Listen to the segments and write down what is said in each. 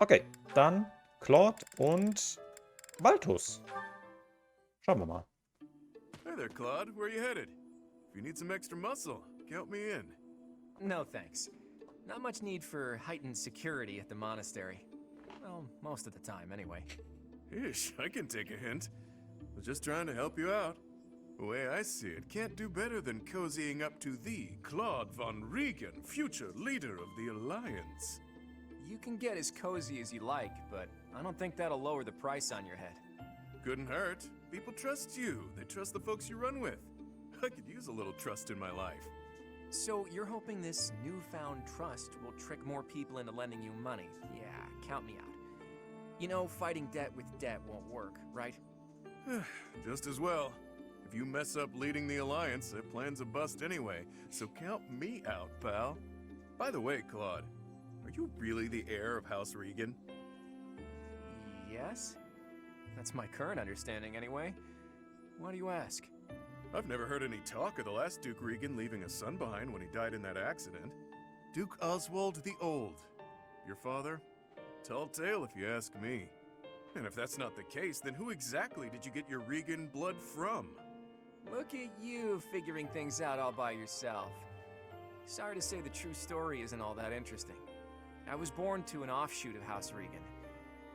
Okay, dann Claude und Balthus. Schauen wir mal. Hey there, Claude. Where are you headed? If you need some extra muscle, count me in. No thanks. Not much need for heightened security at the monastery. Well, most of the time, anyway. Ish, I can take a hint. Was just trying to help you out. The way I see it, can't do better than cozying up to thee, Claude von Regan, future leader of the Alliance. You can get as cozy as you like, but I don't think that'll lower the price on your head. Couldn't hurt. People trust you. They trust the folks you run with. I could use a little trust in my life. So you're hoping this newfound trust will trick more people into lending you money? Yeah, count me out. You know, fighting debt with debt won't work, right? Just as well. If you mess up leading the Alliance, their plan's a bust anyway, so count me out, pal. By the way, Claude, are you really the heir of House Regan? Yes? That's my current understanding, anyway. Why do you ask? I've never heard any talk of the last Duke Regan leaving a son behind when he died in that accident. Duke Oswald the Old. Your father? Tall tale if you ask me. And if that's not the case, then who exactly did you get your Regan blood from? Look at you figuring things out all by yourself. Sorry to say the true story isn't all that interesting. I was born to an offshoot of House Regan.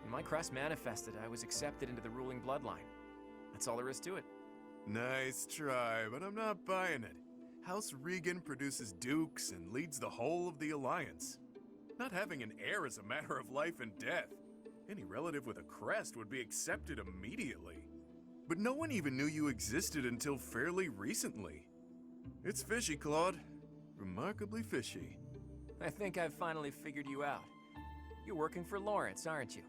When my crest manifested, I was accepted into the ruling bloodline. That's all there is to it. Nice try, but I'm not buying it. House Regan produces dukes and leads the whole of the Alliance. Not having an heir is a matter of life and death. Any relative with a crest would be accepted immediately. But no one even knew you existed until fairly recently. It's fishy, Claude. Remarkably fishy. I think I've finally figured you out. You're working for Lawrence, aren't you?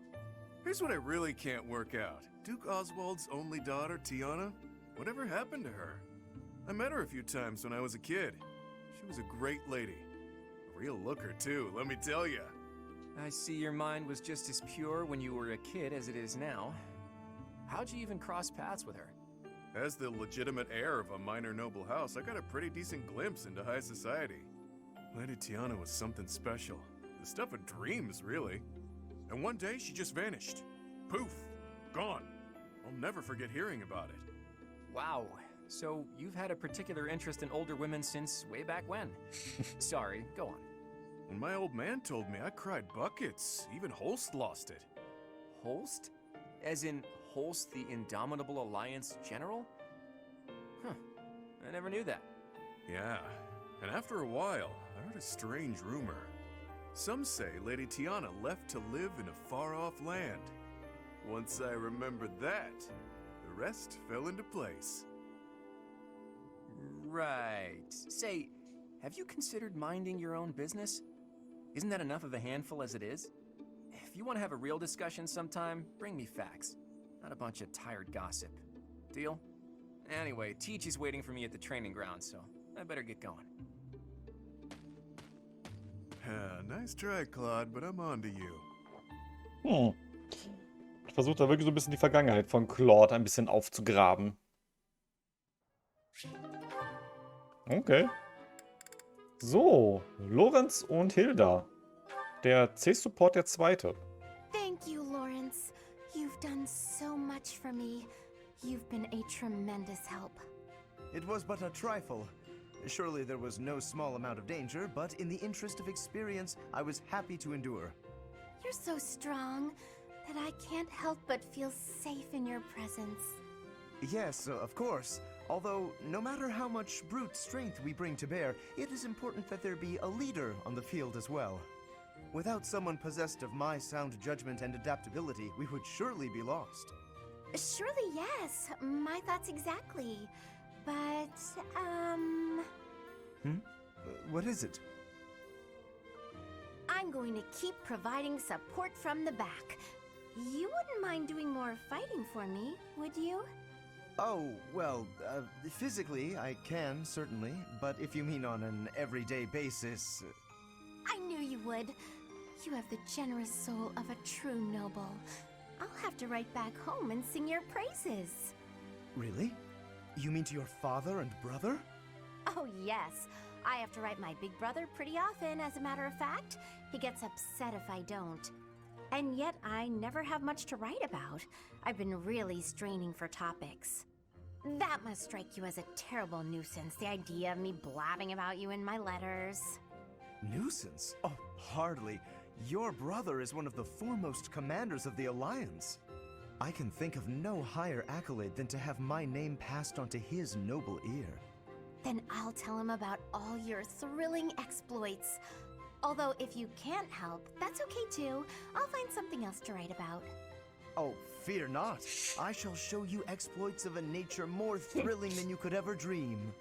Here's what I really can't work out. Duke Oswald's only daughter, Tiana, whatever happened to her? I met her a few times when I was a kid. She was a great lady. A real looker, too, let me tell ya. I see your mind was just as pure when you were a kid as it is now. How'd you even cross paths with her? As the legitimate heir of a minor noble house, I got a pretty decent glimpse into high society. Lady Tiana was something special. The stuff of dreams, really. And one day, she just vanished. Poof! Gone. I'll never forget hearing about it. Wow. So you've had a particular interest in older women since way back when. Sorry, go on. When my old man told me, I cried buckets. Even Holst lost it. Holst? As in Holst the Indomitable Alliance General? Huh. I never knew that. Yeah. And after a while, I heard a strange rumor. Some say Lady Tiana left to live in a far-off land. Once I remembered that, the rest fell into place. Right. Say, have you considered minding your own business? Isn't that enough of a handful as it is? If you want to have a real discussion sometime, bring me facts, not a bunch of tired gossip. Deal? Anyway, Teach is waiting for me at the training ground, so I better get going. Nice try, Claude, but I'm on to you. Ich versuche da wirklich so ein bisschen die Vergangenheit von Claude ein bisschen aufzugraben. Okay. So, Lorenz und Hilda. Der C-Support der Zweite. Thank you, Lawrence. You've done so much for me. You've been a tremendous help. It was but a trifle. Surely there was no small amount of danger, but in the interest of experience, I was happy to endure. You're so strong that I can't help but feel safe in your presence. Yes, of course. Although, no matter how much brute strength we bring to bear, it is important that there be a leader on the field as well. Without someone possessed of my sound judgment and adaptability, we would surely be lost. Surely, yes. My thoughts exactly. But, What is it? I'm going to keep providing support from the back. You wouldn't mind doing more fighting for me, would you? Oh, well, physically, I can, certainly. But if you mean on an everyday basis... I knew you would. You have the generous soul of a true noble. I'll have to write back home and sing your praises. Really? You mean to your father and brother? Oh, yes. I have to write my big brother pretty often, as a matter of fact. He gets upset if I don't. And yet I never have much to write about. I've been really straining for topics. That must strike you as a terrible nuisance, the idea of me blabbing about you in my letters. Nuisance? Oh, hardly. Your brother is one of the foremost commanders of the Alliance. I can think of no higher accolade than to have my name passed on to his noble ear. Then I'll tell him about all your thrilling exploits. Although if you can't help, that's okay too. I'll find something else to write about. Oh, fear not. I shall show you exploits of a nature more thrilling than you could ever dream.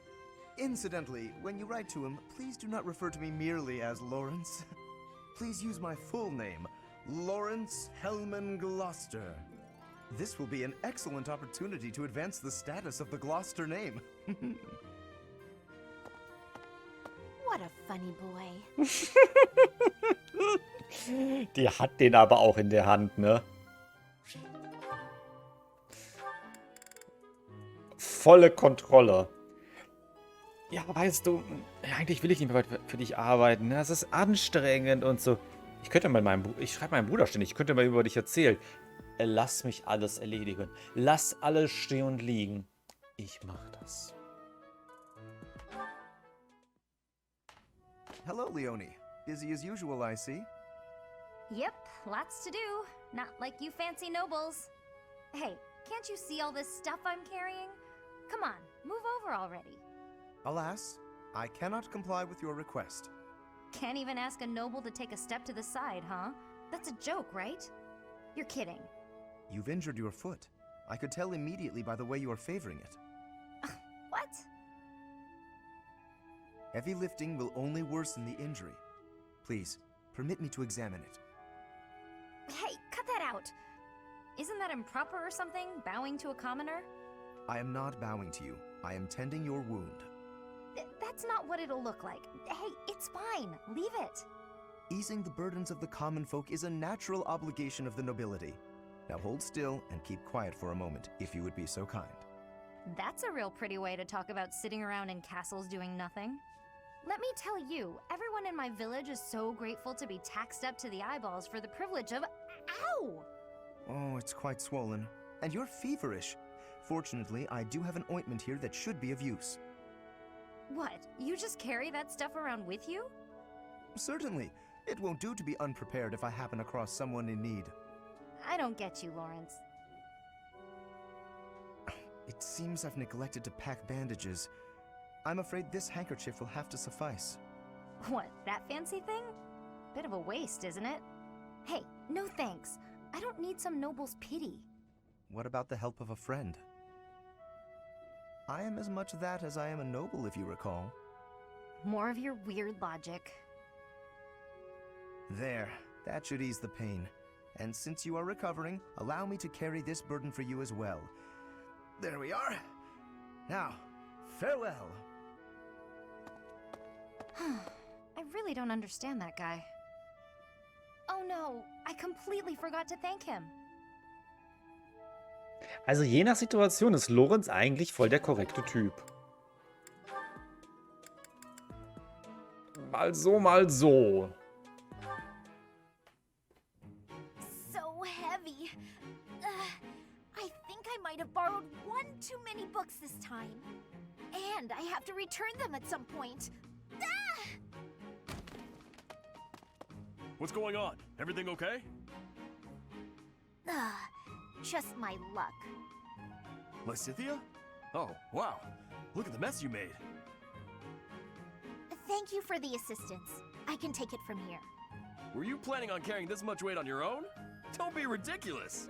Incidentally, when you write to him, please do not refer to me merely as Lawrence. Please use my full name, Lawrence Hellman Gloucester. This will be an excellent opportunity to advance the status of the Gloucester name. What a funny boy. Die hat den aber auch in der Hand, ne? Volle Kontrolle. Ja, weißt du, eigentlich will ich nicht mehr für dich arbeiten. Ne? Das ist anstrengend und so. Ich könnte mal ich schreibe meinem Bruder ständig, ich könnte mal über dich erzählen. Lass mich alles erledigen. Lass alles stehen und liegen. Ich mach das. Hello, Leonie. Busy as usual, I see. Yep, lots to do. Not like you fancy nobles. Hey, can't you see all this stuff I'm carrying? Come on, move over already. Alas, I cannot comply with your request. Can't even ask a noble to take a step to the side, huh? That's a joke, right? You're kidding. You've injured your foot. I could tell immediately by the way you are favoring it. What? Heavy lifting will only worsen the injury. Please, permit me to examine it. Hey, cut that out! Isn't that improper or something, bowing to a commoner? I am not bowing to you. I am tending your wound. That's not what it'll look like. Hey, it's fine. Leave it. Easing the burdens of the common folk is a natural obligation of the nobility. Now hold still and keep quiet for a moment, if you would be so kind. That's a real pretty way to talk about sitting around in castles doing nothing. Let me tell you, everyone in my village is so grateful to be taxed up to the eyeballs for the privilege of— Ow! Oh, it's quite swollen. And you're feverish. Fortunately, I do have an ointment here that should be of use. What? You just carry that stuff around with you? Certainly. It won't do to be unprepared if I happen across someone in need. I don't get you, Lawrence. It seems I've neglected to pack bandages. I'm afraid this handkerchief will have to suffice. What, that fancy thing? Bit of a waste, isn't it? Hey, no thanks. I don't need some noble's pity. What about the help of a friend? I am as much that as I am a noble, if you recall. More of your weird logic. There, that should ease the pain. And since you are recovering, allow me to carry this burden for you as well. There we are. Now, farewell. I really don't understand that guy. Oh no, I completely forgot to thank him. Also je nach Situation ist Lorenz eigentlich voll der korrekte Typ. Mal so, mal so. So heavy. I think I might have borrowed one too many books this time. And I have to return them at some point. What's going on? Everything okay? Just my luck. Lysithea? Oh, wow. Look at the mess you made. Thank you for the assistance. I can take it from here. Were you planning on carrying this much weight on your own? Don't be ridiculous.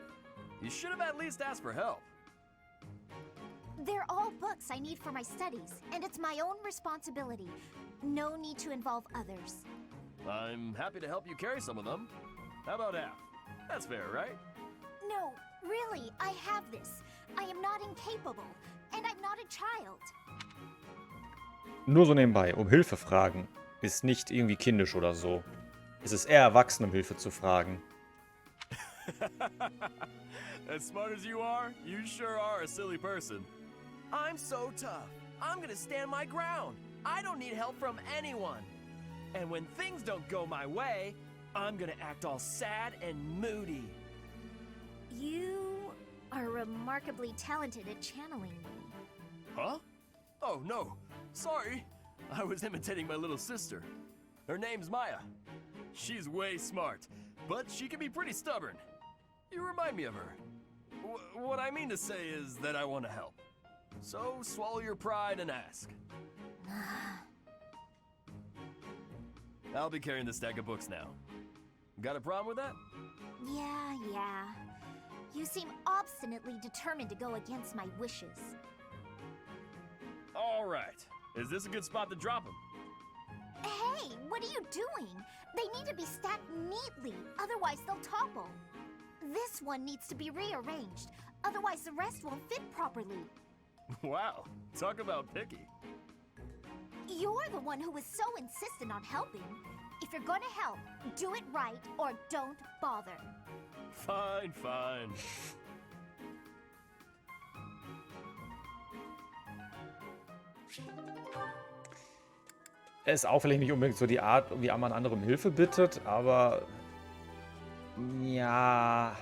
You should have at least asked for help. They're all books I need for my studies, and it's my own responsibility. No need to involve others. I'm happy to help you carry some of them. How about half? That's fair, right? No, really, I have this. I am not incapable, and I'm not a child. Nur so nebenbei, um Hilfe fragen. Ist nicht irgendwie kindisch oder so. Es ist eher erwachsen, um Hilfe zu fragen. As smart as you sure are a silly person. I'm so tough. I'm gonna stand my ground. I don't need help from anyone. And when things don't go my way, I'm gonna act all sad and moody. You are remarkably talented at channeling me. Huh? Oh, no. Sorry. I was imitating my little sister. Her name's Maya. She's way smart, but she can be pretty stubborn. You remind me of her. What I mean to say is that I want to help. So swallow your pride and ask. I'll be carrying the stack of books now. Got a problem with that? Yeah. You seem obstinately determined to go against my wishes. All right. Is this a good spot to drop them? Hey, what are you doing? They need to be stacked neatly, otherwise they'll topple. This one needs to be rearranged, otherwise the rest won't fit properly. Wow, talk about picky. You're the one who was so insistent on helping. If you're gonna help, do it right or don't bother. Fine. Es ist auffällig nicht unbedingt so die Art, wie man andere um Hilfe bittet, aber ja.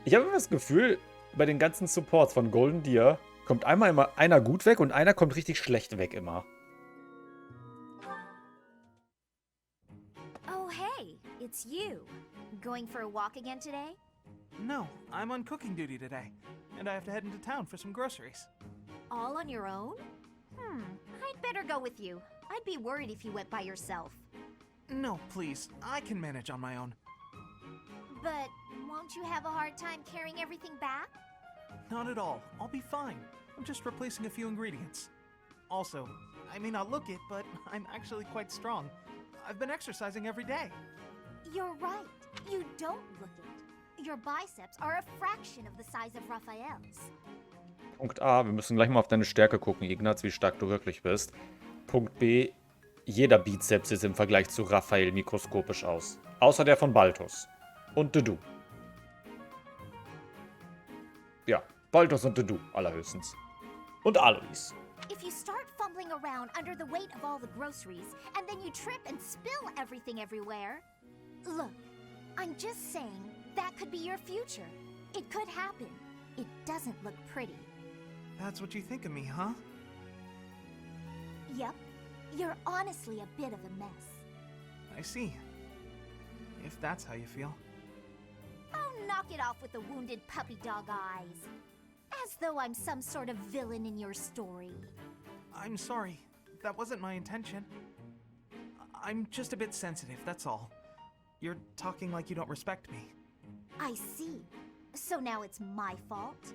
Ich habe immer das Gefühl, bei den ganzen Supports von Golden Deer kommt immer einer gut weg und einer kommt richtig schlecht weg immer. Oh hey, it's you. Going for a walk again today? No, I'm on cooking duty today, and I have to head into town for some groceries. All on your own? I'd better go with you. I'd be worried if you went by yourself. No, please, I can manage on my own. But won't you have a hard time carrying everything back? Not at all, I'll be fine. I'm just replacing a few ingredients. Also, I may not look it, but I'm actually quite strong. I've been exercising every day. You're right. You don't look it. Your biceps are a fraction of the size of Raphael's. Punkt A, wir müssen gleich mal auf deine Stärke gucken, Ignaz, wie stark du wirklich bist. Punkt B, jeder Bizeps sieht im Vergleich zu Raphael mikroskopisch aus. Außer der von Balthus. Und Dedu. Ja, Balthus und Dedu, allerhöchstens. Und Alois. If you start fumbling around under the weight of all the groceries, and then you trip and spill everything everywhere... Look, I'm just saying that could be your future. It could happen. It doesn't look pretty. That's what you think of me, huh? Yep. You're honestly a bit of a mess. I see. If that's how you feel. Oh, knock it off with the wounded puppy dog eyes. As though I'm some sort of villain in your story. I'm sorry. That wasn't my intention. I'm just a bit sensitive, that's all. You're talking like you don't respect me. I see. So now it's my fault?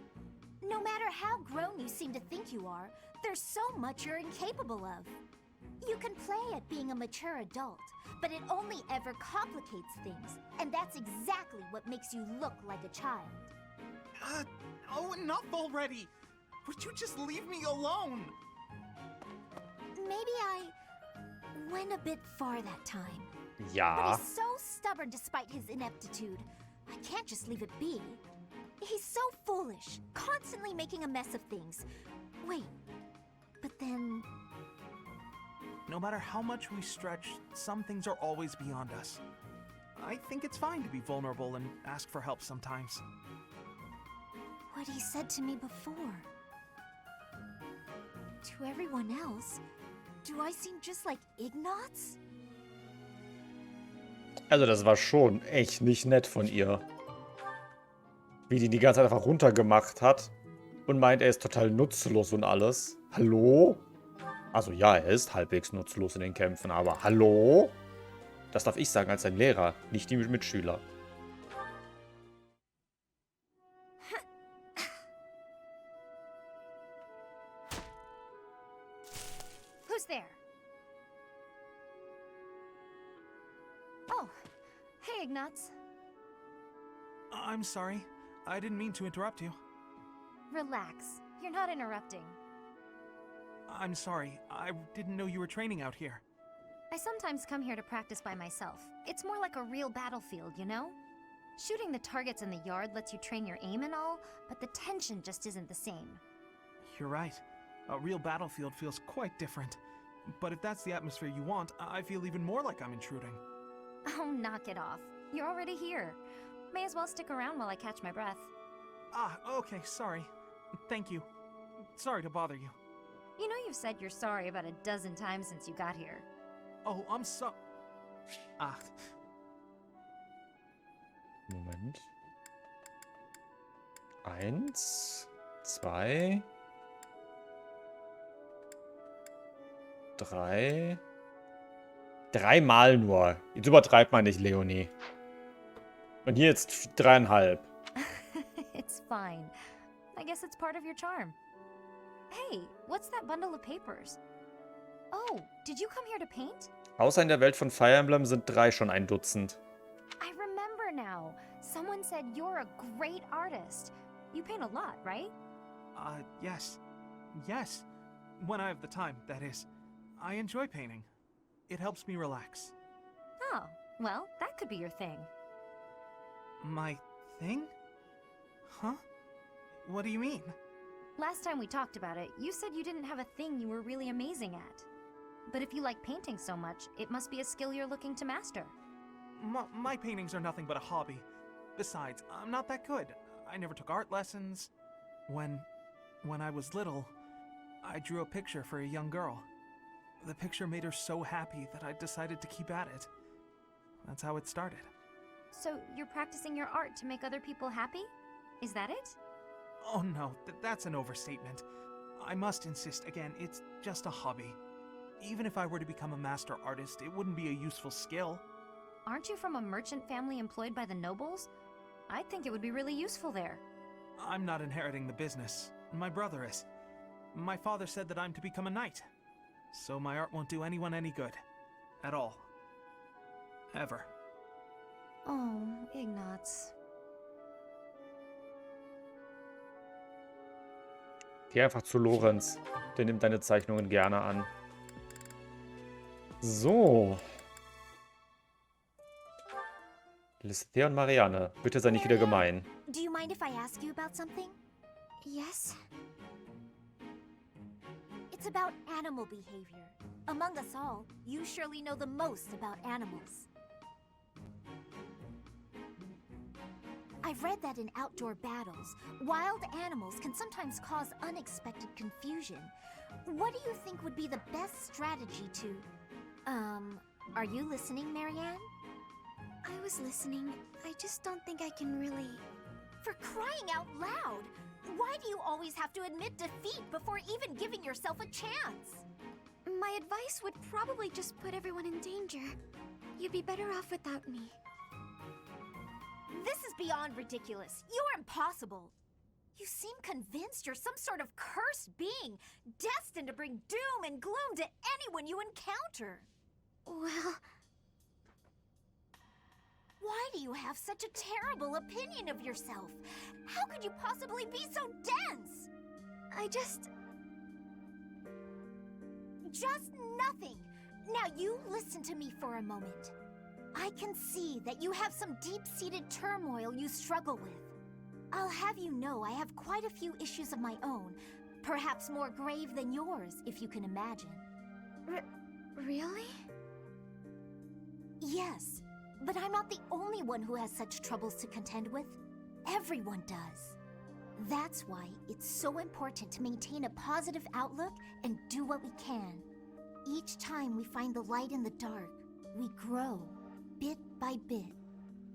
No matter how grown you seem to think you are, there's so much you're incapable of. You can play at being a mature adult, but it only ever complicates things, and that's exactly what makes you look like a child. Oh, enough already! Would you just leave me alone? Maybe I went a bit far that time. Ja. But he's so stubborn despite his ineptitude. I can't just leave it be. He's so foolish, constantly making a mess of things. Wait, but then... No matter how much we stretch, some things are always beyond us. I think it's fine to be vulnerable and ask for help sometimes. What he said to me before. To everyone else, do I seem just like Ignaz? Also das war schon echt nicht nett von ihr. Wie die ganze Zeit einfach runtergemacht hat und meint, er ist total nutzlos und alles. Hallo? Also ja, er ist halbwegs nutzlos in den Kämpfen, aber hallo? Das darf ich sagen als sein Lehrer, nicht die Mitschüler. Who's there? Oh, hey, Ignaz. I'm sorry. I didn't mean to interrupt you. Relax. You're not interrupting. I'm sorry. I didn't know you were training out here. I sometimes come here to practice by myself. It's more like a real battlefield, you know? Shooting the targets in the yard lets you train your aim and all, but the tension just isn't the same. You're right. A real battlefield feels quite different. But if that's the atmosphere you want, I feel even more like I'm intruding. Oh, knock it off. You're already here. May as well stick around while I catch my breath. Ah, okay, sorry. Thank you. Sorry to bother you. You know you've said you're sorry about a dozen times since you got here. Oh, I'm so... Ah, Moment. 1, 2, 3. 3-mal nur. Jetzt übertreibt man nicht, Leonie. Und hier jetzt 3,5. It's fine. I guess it's part of your charm. Hey, what's that bundle of papers? Oh, did you come here to paint? Außer in der Welt von Fire Emblem sind 3 schon ein Dutzend. I remember now. Someone said you're a great artist. You paint a lot, right? yes. Yes. When I have the time, that is. I enjoy painting. It helps me relax. Oh, well, that could be your thing. My thing? Huh? What do you mean? Last time we talked about it, you said you didn't have a thing you were really amazing at. But if you like painting so much, it must be a skill you're looking to master. My paintings are nothing but a hobby. Besides, I'm not that good. I never took art lessons. When I was little, I drew a picture for a young girl. The picture made her so happy that I decided to keep at it. That's how it started. So you're practicing your art to make other people happy? Is that it? Oh no, that's an overstatement. I must insist again, it's just a hobby. Even if I were to become a master artist, it wouldn't be a useful skill. Aren't you from a merchant family employed by the nobles? I think it would be really useful there. I'm not inheriting the business. My brother is. My father said that I'm to become a knight. So my art won't do anyone any good. At all. Ever. Oh, Ignaz. Geh einfach zu Lorenz. Der nimmt deine Zeichnungen gerne an. So. Lysithea und Marianne. Bitte sei nicht wieder gemein. Do you mind if I ask you about something? Yes? It's about animal behavior. Among us all, you surely know the most about animals. I've read that in outdoor battles, wild animals can sometimes cause unexpected confusion. What do you think would be the best strategy to... are you listening, Marianne? I was listening. I just don't think I can really... For crying out loud! Why do you always have to admit defeat before even giving yourself a chance? My advice would probably just put everyone in danger. You'd be better off without me. This is beyond ridiculous. You're impossible. You seem convinced you're some sort of cursed being, destined to bring doom and gloom to anyone you encounter. Well... Why do you have such a terrible opinion of yourself? How could you possibly be so dense? I just... Just nothing. Now you listen to me for a moment. I can see that you have some deep-seated turmoil you struggle with. I'll have you know I have quite a few issues of my own, perhaps more grave than yours, if you can imagine. Really? Yes, but I'm not the only one who has such troubles to contend with. Everyone does. That's why it's so important to maintain a positive outlook and do what we can. Each time we find the light in the dark, we grow, bit by bit.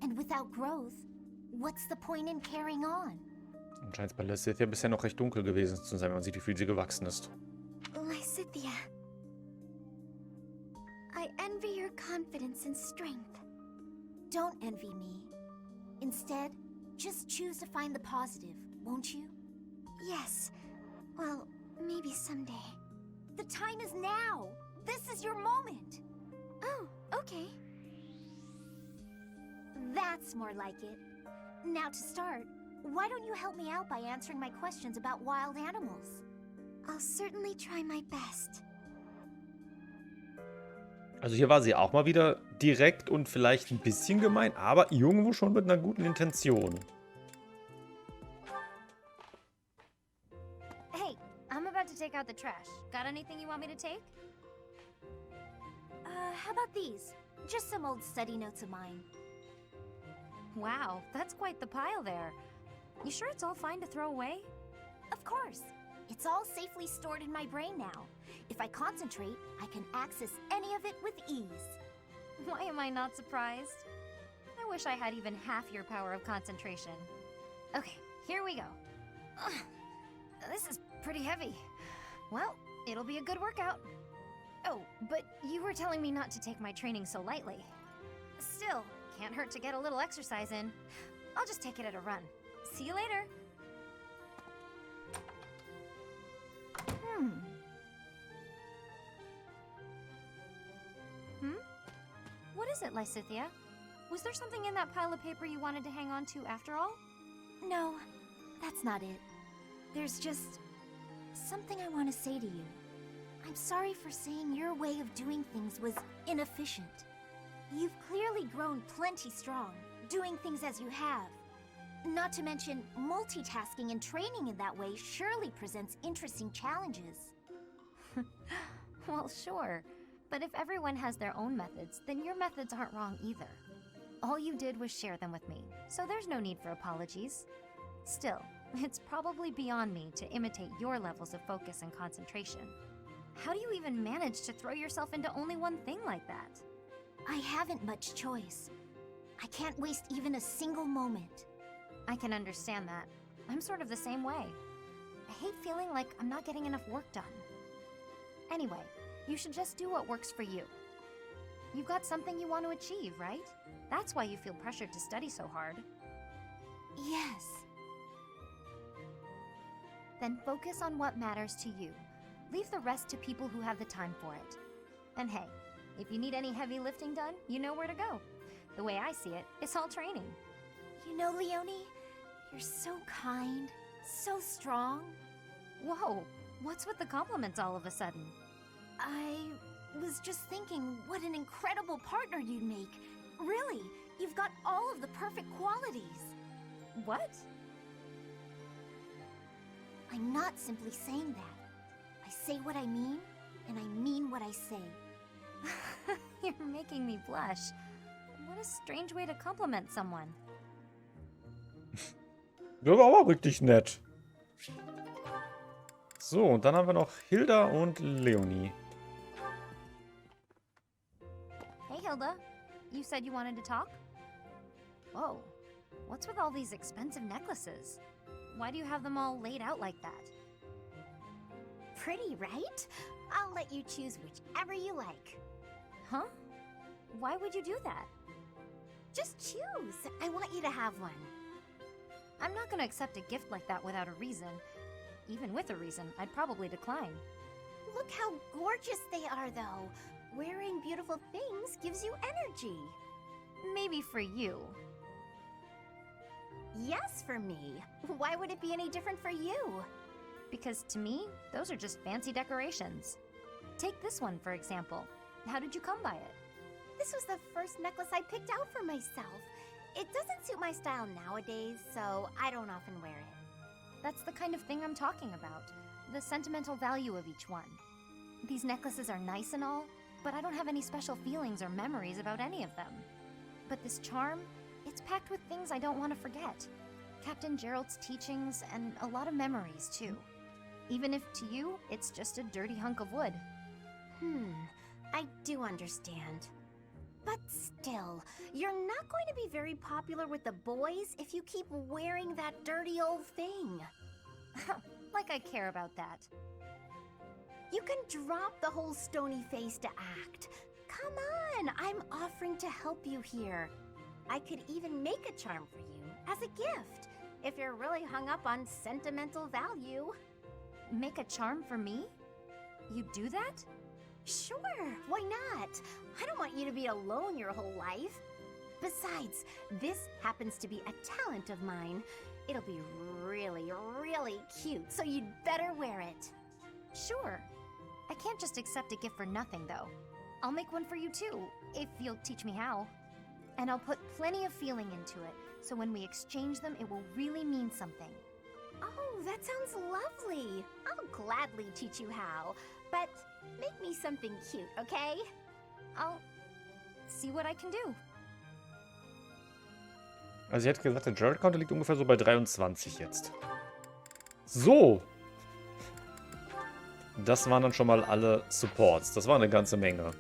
And without growth, what's the point in carrying on? Und scheint es bei Lysithea bisher noch recht dunkel gewesen zu sein, wenn man sieht, wie viel sie gewachsen ist. Lysithea. I envy your confidence and strength. Don't envy me. Instead, just choose to find the positive, won't you? Yes. Well, maybe someday. The time is now! This is your moment! Oh, okay. That's more like it. Now to start, why don't you help me out by answering my questions about wild animals? I'll certainly try my best. Also hier war sie auch mal wieder direkt und vielleicht ein bisschen gemein, aber irgendwo schon mit einer guten Intention. Hey, I'm about to take out the trash. Got anything you want me to take? How about these? Just some old study notes of mine. Wow, that's quite the pile there. You sure it's all fine to throw away? Of course. It's all safely stored in my brain now. If I concentrate, I can access any of it with ease. Why am I not surprised? I wish I had even half your power of concentration. Okay, here we go. Ugh, this is pretty heavy. Well, it'll be a good workout. Oh, but you were telling me not to take my training so lightly. Still, can't hurt to get a little exercise in. I'll just take it at a run. See you later. What is it, Lysithea? Was there something in that pile of paper you wanted to hang on to after all? No, that's not it. There's just something I want to say to you. I'm sorry for saying your way of doing things was inefficient. You've clearly grown plenty strong, doing things as you have. Not to mention, multitasking and training in that way surely presents interesting challenges. Well, sure. But if everyone has their own methods, then your methods aren't wrong either. All you did was share them with me, so there's no need for apologies. Still, it's probably beyond me to imitate your levels of focus and concentration. How do you even manage to throw yourself into only one thing like that? I haven't much choice. I can't waste even a single moment. I can understand that. I'm sort of the same way. I hate feeling like I'm not getting enough work done. Anyway, you should just do what works for you. You've got something you want to achieve, right? That's why you feel pressured to study so hard. Yes. Then focus on what matters to you. Leave the rest to people who have the time for it. And hey, if you need any heavy lifting done, you know where to go. The way I see it, it's all training. You know, Leonie, you're so kind, so strong. Whoa, what's with the compliments all of a sudden? I was just thinking what an incredible partner you'd make. Really, you've got all of the perfect qualities. What? I'm not simply saying that. I say what I mean, and I mean what I say. You're making me blush. What a strange way to compliment someone. Der war aber richtig nett. So, und dann haben wir noch Hilda und Leonie. Hey, Hilda. You said you wanted to talk? Whoa. What's with all these expensive necklaces? Why do you have them all laid out like that? Pretty, right? I'll let you choose whichever you like. Huh? Why would you do that? Just choose. I want you to have one. I'm not gonna accept a gift like that without a reason. Even with a reason, I'd probably decline. Look how gorgeous they are, though. Wearing beautiful things gives you energy. Maybe for you. Yes, for me. Why would it be any different for you? Because to me, those are just fancy decorations. Take this one, for example. How did you come by it? This was the first necklace I picked out for myself. It doesn't suit my style nowadays, so I don't often wear it. That's the kind of thing I'm talking about. The sentimental value of each one. These necklaces are nice and all, but I don't have any special feelings or memories about any of them. But this charm, it's packed with things I don't want to forget. Captain Gerald's teachings and a lot of memories, too. Even if to you, it's just a dirty hunk of wood. I do understand. But still, you're not going to be very popular with the boys if you keep wearing that dirty old thing. Like I care about that. You can drop the whole stony-faced act. Come on, I'm offering to help you here. I could even make a charm for you as a gift, if you're really hung up on sentimental value. Make a charm for me? You'd do that? Sure, why not? I don't want you to be alone your whole life. Besides, this happens to be a talent of mine. It'll be really, really cute, so you'd better wear it. Sure. I can't just accept a gift for nothing, though. I'll make one for you, too, if you'll teach me how. And I'll put plenty of feeling into it, so when we exchange them, it will really mean something. Oh, that sounds lovely. I'll gladly teach you how, but make me something cute, okay? see what I can do. Also sie hat gesagt, der Jared-Counter liegt ungefähr so bei 23 jetzt. So. Das waren dann schon mal alle Supports. Das war eine ganze Menge.